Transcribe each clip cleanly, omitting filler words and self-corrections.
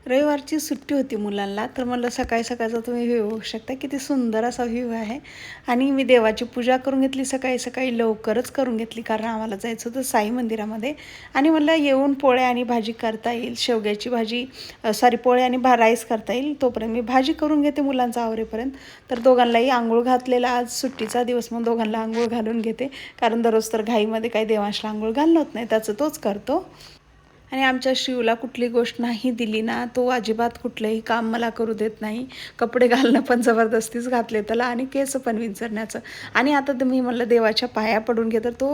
रविवारची सुट्टी होती मुलांना, तर मला सकाळी सकाळचा तुम्ही व्ह्यू बघू शकता. किती सुंदर असा व्ह्यू आहे. आणि मी देवाची पूजा करून घेतली, सकाळी सकाळी लवकरच करून घेतली, कारण आम्हाला जायचं होतं साई मंदिरामध्ये. आणि मला येऊन पोळ्या आणि भाजी करता येईल, शेवग्याची भाजी, सॉरी पोळ्या आणि राईस करता येईल, तोपर्यंत मी भाजी करून घेते मुलांचा आवरेपर्यंत. तर दोघांनाही आंघोळ घातलेला, आज सुट्टीचा दिवस, मग दोघांना आंघोळ घालून घेते, कारण दररोज तर घाईमध्ये काही देवांशला आंघोळ घालणं होत नाही, त्याचं तोच करतो. आणि आमच्या शिवला कुठली गोष्ट नाही दिली ना, तो अजिबात कुठलंही काम मला करू देत नाही. कपडे घालणं पण जबरदस्तीच घातले त्याला, आणि केस पण विंचरण्याचं. आणि आता तर मी म्हणलं देवाच्या पाया पडून घे, तर तो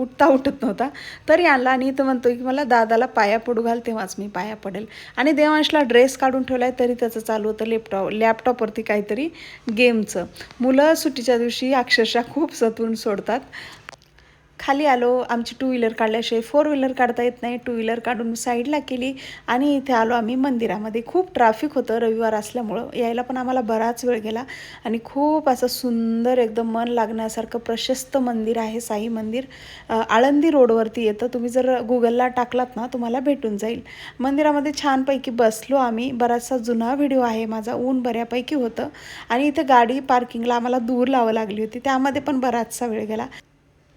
उठता उठत नव्हता. तरी आणला आणि इथं म्हणतोय की मला दादाला पाया पडू घाल, तेव्हाच मी पाया पडेल. आणि देवांशला ड्रेस काढून ठेवला आहे, तरी त्याचं चालू होतं लॅपटॉपवरती काहीतरी गेमचं. मुलं सुट्टीच्या दिवशी अक्षरशः खूप सतवून सोडतात. खाली आलो, आमची टू व्हीलर काढल्याशिवाय फोर व्हीलर काढता येत नाही. टू व्हीलर काढून साईडला केली आणि इथे आलो आम्ही मंदिरामध्ये. खूप ट्रॅफिक होतं रविवार असल्यामुळं, यायला पण आम्हाला बराच वेळ गेला. आणि खूप असं सुंदर, एकदम मन लागण्यासारखं प्रशस्त मंदिर आहे, साई मंदिर. आळंदी रोडवरती येतं, तुम्ही जर गुगलला टाकलात ना तुम्हाला भेटून जाईल. मंदिरामध्ये छानपैकी बसलो आम्ही. बराचसा जुना व्हिडिओ आहे माझा, ऊन बऱ्यापैकी होतं. आणि इथे गाडी पार्किंगला आम्हाला दूर लावावी लागली होती, त्यामध्ये पण बराचसा वेळ गेला.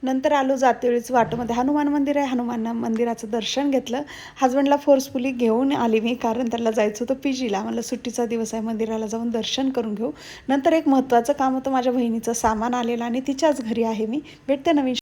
नंतर आलो जातेवेळीच वाटमध्ये हनुमान मंदिर आहे, हनुमान मंदिराचं दर्शन घेतलं. हजबंडला फोर्सफुली घेऊन आली मी, कारण त्याला जायचं होतं PGला. मला सुट्टीचा दिवस आहे, मंदिराला जाऊन दर्शन करून घेऊ. नंतर एक महत्त्वाचं काम होतं, माझ्या बहिणीचं सामान आलेलं आणि तिच्याच घरी आहे मी. भेटते नवीन